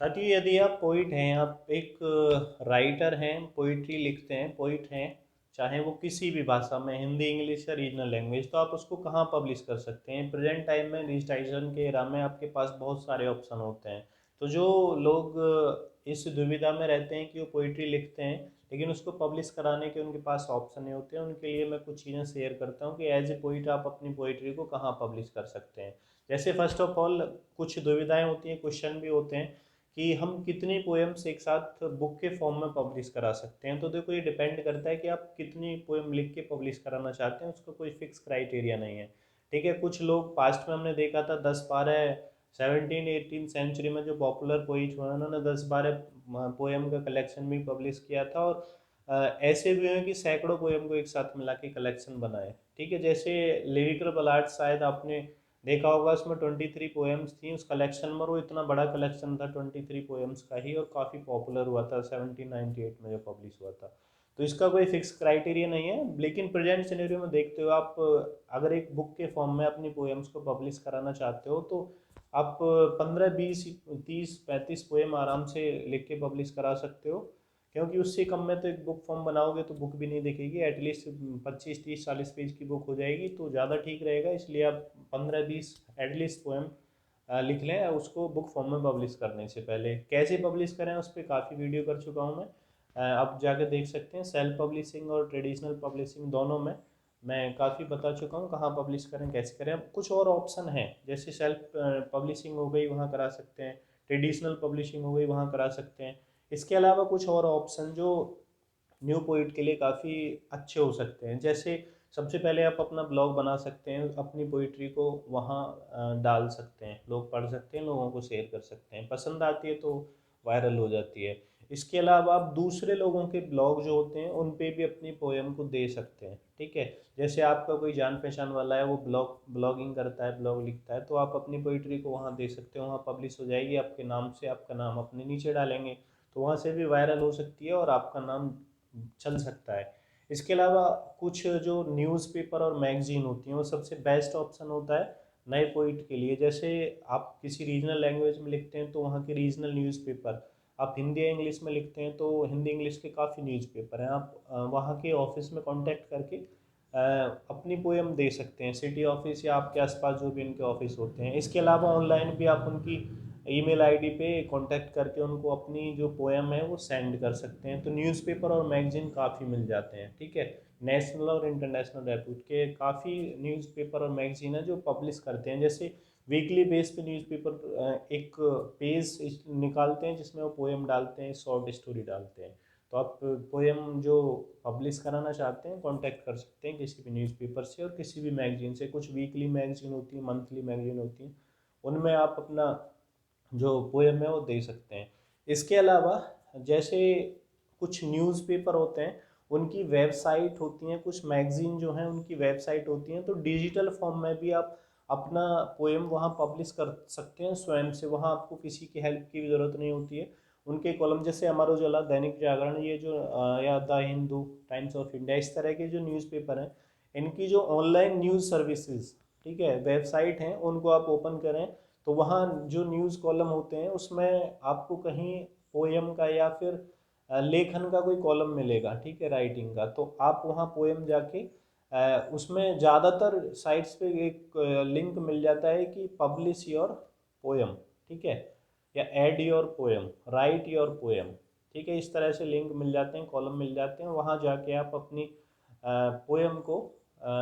साथियों, यदि आप पोइट हैं, आप एक राइटर हैं, पोइट्री लिखते हैं, पोइट हैं, चाहे वो किसी भी भाषा में, हिंदी, इंग्लिश या रीजनल लैंग्वेज, तो आप उसको कहाँ पब्लिश कर सकते हैं? प्रेजेंट टाइम में डिजिटाइजेशन के एरा में आपके पास बहुत सारे ऑप्शन होते हैं। तो जो लोग इस दुविधा में रहते हैं कि वो पोइट्री लिखते हैं लेकिन उसको पब्लिश कराने के उनके पास ऑप्शन नहीं होते हैं, उनके लिए मैं कुछ चीज़ें शेयर करता हूँ कि एज ए पोइट आप अपनी पोइट्री को कहाँ पब्लिश कर सकते हैं। जैसे फर्स्ट ऑफ ऑल कुछ दुविधाएं होती हैं, क्वेश्चन भी होते हैं कि हम कितनी पोएम्स एक साथ बुक के फॉर्म में पब्लिश करा सकते हैं। तो देखो, ये डिपेंड करता है कि आप कितनी पोएम लिख के पब्लिश कराना चाहते हैं, उसका कोई फिक्स क्राइटेरिया नहीं है। ठीक है, कुछ लोग पास्ट में हमने देखा था 10-12 17 18 सेंचुरी में जो पॉपुलर पोइट हुए उन्होंने 10-12 पोएम का कलेक्शन भी पब्लिश किया था, और ऐसे भी हैं कि सैकड़ों पोएम को एक साथ मिला के कलेक्शन बनाए। ठीक है, जैसे लिरिकल बलाड, शायद आपने देखा होगा, उसमें 23 पोएम्स थी उस कलेक्शन में, और वो इतना बड़ा कलेक्शन था 23 पोएम्स का ही, और काफ़ी पॉपुलर हुआ था 1798 में जो पब्लिश हुआ था। तो इसका कोई फिक्स क्राइटेरिया नहीं है, लेकिन प्रेजेंट सिनेरियो में देखते हो आप, अगर एक बुक के फॉर्म में अपनी पोएम्स को पब्लिश कराना चाहते हो तो आप 15 20 30 35 पोएम आराम से लिख के पब्लिश करा सकते हो। क्योंकि उससे कम में तो एक बुक फॉर्म बनाओगे तो बुक भी नहीं दिखेगी, एटलीस्ट 25 30 40 पेज की बुक हो जाएगी, तो ज़्यादा ठीक रहेगा। इसलिए आप 15 20 एटलीस्ट पोएम लिख लें उसको बुक फॉर्म में पब्लिश करने से पहले। कैसे पब्लिश करें उस पर काफ़ी वीडियो कर चुका हूँ मैं, आप जाके देख सकते हैं। सेल्फ पब्लिशिंग और ट्रेडिशनल पब्लिशिंग दोनों में मैं काफ़ी बता चुका हूँ कहाँ पब्लिश करें, कैसे करें। अब कुछ और ऑप्शन हैं, जैसे सेल्फ पब्लिशिंग हो गई, वहाँ करा सकते हैं। ट्रेडिशनल पब्लिशिंग हो गई, वहाँ करा सकते हैं। इसके अलावा कुछ और ऑप्शन जो न्यू पोइट के लिए काफ़ी अच्छे हो सकते हैं, जैसे सबसे पहले आप अपना ब्लॉग बना सकते हैं, अपनी पोइट्री को वहाँ डाल सकते हैं, लोग पढ़ सकते हैं, लोगों को शेयर कर सकते हैं, पसंद आती है तो वायरल हो जाती है। इसके अलावा आप दूसरे लोगों के ब्लॉग जो होते हैं उन पे भी अपनी पोएम को दे सकते हैं। ठीक है, जैसे आपका कोई जान पहचान वाला है, वो ब्लॉगिंग करता है, ब्लॉग लिखता है, तो आप अपनी पोइट्री को वहाँ दे सकते हो, वहाँ पब्लिश हो जाएगी आपके नाम से, आपका नाम अपने नीचे डालेंगे तो वहाँ से भी वायरल हो सकती है और आपका नाम चल सकता है। इसके अलावा कुछ जो न्यूज़पेपर और मैगजीन होती हैं वो सबसे बेस्ट ऑप्शन होता है नए पोइट के लिए। जैसे आप किसी रीजनल लैंग्वेज में लिखते हैं तो वहाँ के रीजनल न्यूज़पेपर, आप हिंदी या इंग्लिश में लिखते हैं तो हिंदी इंग्लिश के काफ़ी न्यूज़पेपर हैं, आप वहाँ के ऑफिस में कांटेक्ट करके अपनी पोएम दे सकते हैं, सिटी ऑफिस या आपके आसपास जो भी इनके ऑफिस होते हैं। इसके अलावा ऑनलाइन भी आप उनकी ईमेल आईडी पे कांटेक्ट करके उनको अपनी जो पोएम है वो सेंड कर सकते हैं। तो न्यूज़पेपर और मैगजीन काफ़ी मिल जाते हैं। ठीक है, नेशनल और इंटरनेशनल रेप्यूट के काफ़ी न्यूज़पेपर और मैगजीन है जो पब्लिश करते हैं। जैसे वीकली बेस पे न्यूज़पेपर एक पेज निकालते हैं जिसमें वो पोएम डालते हैं, शॉर्ट स्टोरी डालते हैं। तो आप पोएम जो पब्लिश कराना चाहते हैं कांटेक्ट कर सकते हैं किसी भी न्यूज़पेपर से और किसी भी मैगजीन से। कुछ वीकली मैगजीन होती है, मंथली मैगजीन होती हैं, उनमें आप अपना जो पोएम है वो दे सकते हैं। इसके अलावा जैसे कुछ न्यूज़पेपर होते हैं उनकी वेबसाइट होती हैं, कुछ मैगजीन जो हैं उनकी वेबसाइट होती हैं, तो डिजिटल फॉर्म में भी आप अपना पोएम वहाँ पब्लिश कर सकते हैं स्वयं से, वहाँ आपको किसी की हेल्प की भी ज़रूरत नहीं होती है। उनके कॉलम जैसे अमर उजाला, दैनिक जागरण, ये जो या the Hindu, times of India, इस तरह के जो न्यूज़पेपर हैं, इनकी जो ऑनलाइन न्यूज़ सर्विसेज, ठीक है, वेबसाइट हैं, उनको आप ओपन करें तो वहाँ जो न्यूज़ कॉलम होते हैं उसमें आपको कहीं पोएम का या फिर लेखन का कोई कॉलम मिलेगा। ठीक है, राइटिंग का, तो आप वहाँ पोएम जाके उसमें ज़्यादातर साइट्स पे एक लिंक मिल जाता है कि पब्लिश योर पोएम, ठीक है, या add your poem, right your poem. ठीक है, इस तरह से लिंक मिल जाते हैं, कॉलम मिल जाते हैं, वहाँ जाके आप अपनी पोएम को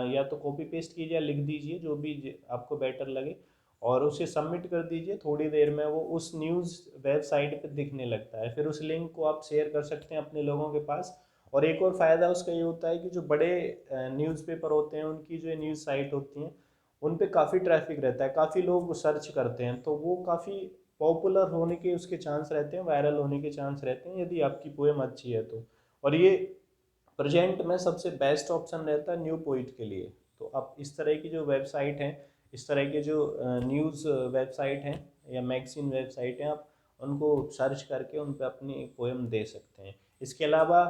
या तो कॉपी पेस्ट कीजिए या लिख दीजिए, जो भी आपको बेटर लगे, और उसे सबमिट कर दीजिए। थोड़ी देर में वो उस न्यूज़ वेबसाइट पे दिखने लगता है, फिर उस लिंक को आप शेयर कर सकते हैं अपने लोगों के पास। और एक और फ़ायदा उसका ये होता है कि जो बड़े न्यूज़पेपर होते हैं उनकी जो न्यूज़ साइट होती हैं उन पे काफ़ी ट्रैफिक रहता है, काफ़ी लोग सर्च करते हैं, तो वो काफ़ी पॉपुलर होने के उसके चांस रहते हैं, वायरल होने के चांस रहते हैं यदि आपकी पोएम अच्छी है तो। और ये प्रेजेंट में सबसे बेस्ट ऑप्शन रहता है न्यू पोइट के लिए। तो आप इस तरह की जो वेबसाइट हैं, इस तरह के जो न्यूज़ वेबसाइट हैं या मैगजीन वेबसाइट हैं, आप उनको सर्च करके उन पर अपनी पोएम दे सकते हैं। इसके अलावा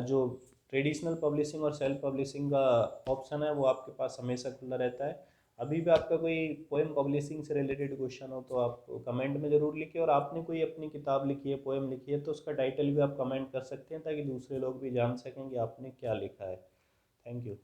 जो ट्रेडिशनल पब्लिशिंग और सेल्फ पब्लिशिंग का ऑप्शन है वो आपके पास हमेशा खुला रहता है। अभी भी आपका कोई पोएम पब्लिशिंग से रिलेटेड क्वेश्चन हो तो आप कमेंट में ज़रूर लिखिए, और आपने कोई अपनी किताब लिखी है, पोएम लिखी है, तो उसका टाइटल भी आप कमेंट कर सकते हैं ताकि दूसरे लोग भी जान सकें कि आपने क्या लिखा है। Thank you.